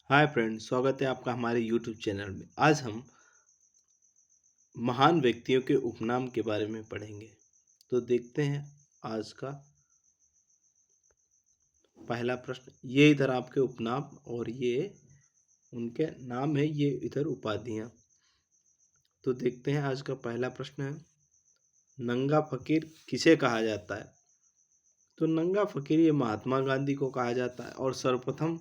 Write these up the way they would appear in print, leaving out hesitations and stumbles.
Hi friends, स्वागत है आपका हमारे यूट्यूब चैनल में। आज हम महान व्यक्तियों के उपनाम के बारे में पढ़ेंगे। तो देखते हैं आज का पहला प्रश्न। ये इधर आपके उपनाम और ये उनके नाम है, ये इधर उपाधियां। तो देखते हैं आज का पहला प्रश्न है, नंगा फकीर किसे कहा जाता है? तो नंगा फकीर ये महात्मा गांधी को कहा जाता है। और सर्वप्रथम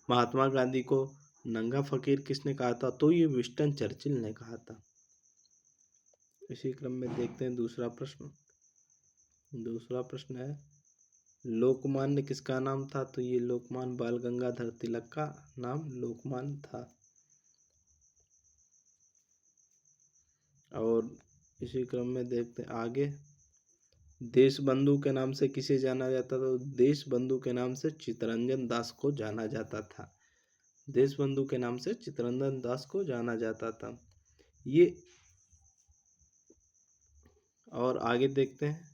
महात्मा गांधी को नंगा फकीर किसने कहा था? तो ये विंस्टन चर्चिल ने कहा था। इसी क्रम में देखते हैं दूसरा प्रश्न। दूसरा प्रश्न है, लोकमान्य किसका नाम था? तो ये लोकमान्य बाल गंगाधर तिलक का नाम लोकमान्य था। और इसी क्रम में देखते हैं आगे, देश बंधु के नाम से किसे जाना जाता था? तो देश बंधु के नाम से चित्तरंजन दास को जाना जाता था। देश बंधु के नाम से चित्तरंजन दास को जाना जाता था ये। और आगे देखते हैं,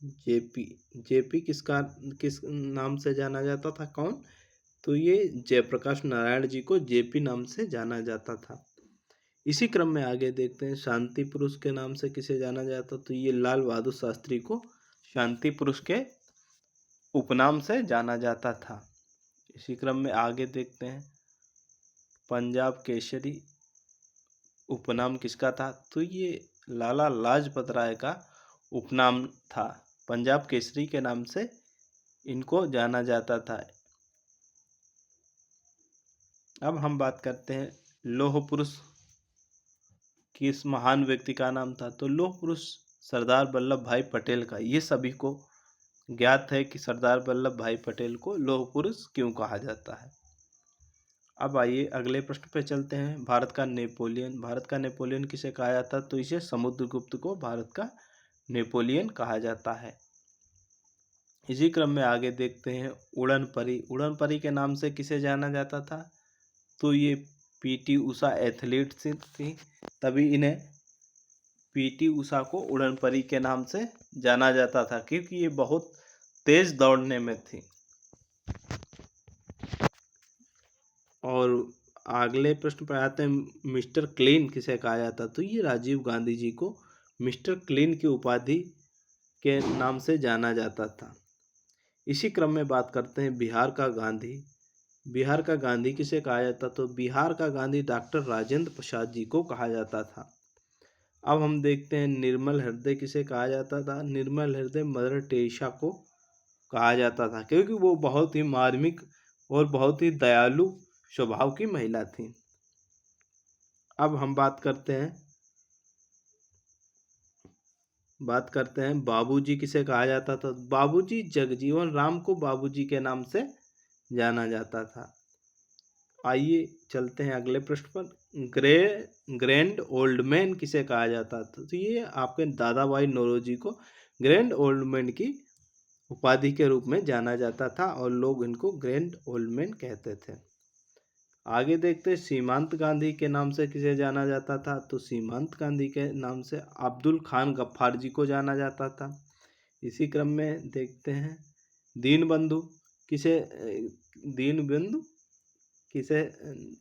जेपी जेपी किस नाम से जाना जाता था? कौन? तो ये जयप्रकाश नारायण जी को जेपी नाम से जाना जाता था। इसी क्रम में आगे देखते हैं, शांति पुरुष के नाम से किसे जाना जाता? तो ये लाल बहादुर शास्त्री को शांति पुरुष के उपनाम से जाना जाता था। इसी क्रम में आगे देखते हैं, पंजाब केसरी उपनाम किसका था? तो ये लाला लाजपत राय का उपनाम था। पंजाब केसरी के नाम से इनको जाना जाता था। अब हम बात करते हैं, लौह पुरुष किस महान व्यक्ति का नाम था? तो लौह पुरुष सरदार वल्लभ भाई पटेल का। ये सभी को ज्ञात है कि सरदार वल्लभ भाई पटेल को लौह पुरुष क्यों कहा जाता है। अब आइए अगले प्रश्न पे चलते हैं, भारत का नेपोलियन। भारत का नेपोलियन किसे कहा जाता? तो इसे समुद्रगुप्त को भारत का नेपोलियन कहा जाता है। इसी क्रम में आगे देखते हैं, उड़न परी। उड़न परी के नाम से किसे जाना जाता था? तो ये पीटी उषा एथलीट थी, तभी इन्हें पीटी उषा को उड़न परी के नाम से जाना जाता था, क्योंकि ये बहुत तेज दौड़ने में थी। और अगले प्रश्न पर आते हैं, मिस्टर क्लीन किसे कहा जाता? तो ये राजीव गांधी जी को मिस्टर क्लीन की उपाधि के नाम से जाना जाता था। इसी क्रम में बात करते हैं, बिहार का गांधी। बिहार का गांधी किसे कहा जाता? तो बिहार का गांधी डॉक्टर राजेंद्र प्रसाद जी को कहा जाता था। अब हम देखते हैं, निर्मल हृदय किसे कहा जाता था? निर्मल हृदय मदर टेरेसा को कहा जाता था, क्योंकि वो बहुत ही मार्मिक और बहुत ही दयालु स्वभाव की महिला थी। अब हम बात करते हैं बाबूजी किसे कहा जाता था? बाबूजी जगजीवन राम को बाबूजी के नाम से जाना जाता था। आइए चलते हैं अगले प्रश्न पर, ग्रैंड ओल्ड मैन किसे कहा जाता था? तो ये आपके दादा भाई नौरोजी को ग्रैंड ओल्ड मैन की उपाधि के रूप में जाना जाता था और लोग इनको ग्रैंड ओल्ड मैन कहते थे। आगे देखते हैं, सीमांत गांधी के नाम से किसे जाना जाता था? तो सीमांत गांधी के नाम से अब्दुल खान गफ्फार जी को जाना जाता था। इसी क्रम में देखते हैं, दीनबंधु किसे दीनबंधु किसे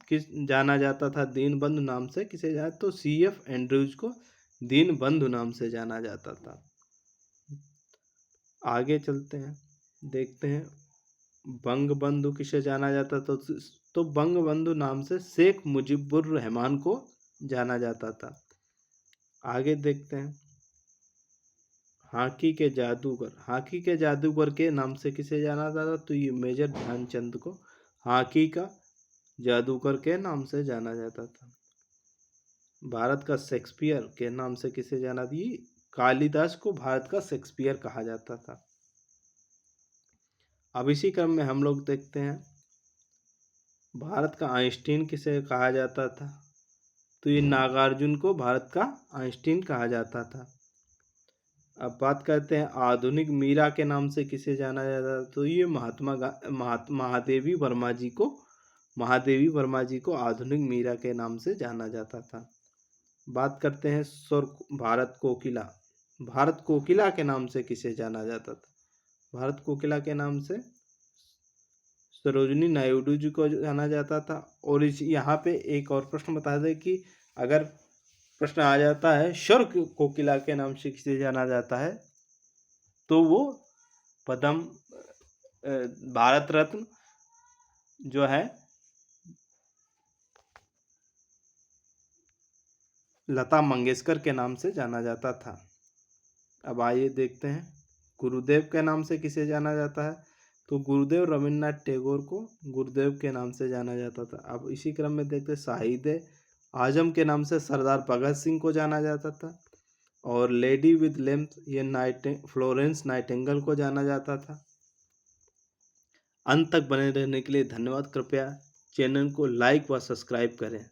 किस जाना जाता था? दीनबंधु नाम से किसे जाना? तो CF एंड्रयूज को दीनबंधु नाम से जाना जाता था। आगे चलते हैं, देखते हैं, बंगबंधु किसे जाना जाता था? तो बंगबंधु नाम से शेख मुजीबुर रहमान को जाना जाता था। आगे देखते हैं, हॉकी के जादूगर के नाम से किसे जाना जाता था? तो ये मेजर ध्यानचंद को हॉकी का जादूगर के नाम से जाना जाता था। भारत का शेक्सपियर के नाम से किसे जाना था? कालिदास को भारत का शेक्सपियर कहा जाता था। अब इसी क्रम में हम लोग देखते हैं, भारत का आइंस्टीन किसे कहा जाता था? तो ये नागार्जुन को भारत का आइंस्टीन कहा जाता था। अब बात करते हैं, आधुनिक मीरा के नाम से किसे जाना जाता था? तो ये महादेवी वर्मा जी को आधुनिक मीरा के नाम से जाना जाता था। बात करते हैं, भारत कोकिला के नाम से किसे जाना जाता था? भारत कोकिला के नाम से सरोजिनी नायडू जी को जाना जाता था। और इस यहाँ पे एक और प्रश्न बता दें कि अगर प्रश्न आ जाता है स्वर कोकिला के नाम से किसे जाना जाता है, तो वो पद्म भारत रत्न जो है लता मंगेशकर के नाम से जाना जाता था। अब आइए देखते हैं गुरुदेव के नाम से किसे जाना जाता है, तो गुरुदेव रविन्द्रनाथ टैगोर को गुरुदेव के नाम से जाना जाता था। अब इसी क्रम में देखते हैं शहीद आजम के नाम से सरदार भगत सिंह को जाना जाता था। और लेडी विद लैम्प ये फ्लोरेंस नाइटिंगेल को जाना जाता था। अंत तक बने रहने के लिए धन्यवाद। कृपया चैनल को लाइक व सब्सक्राइब करें।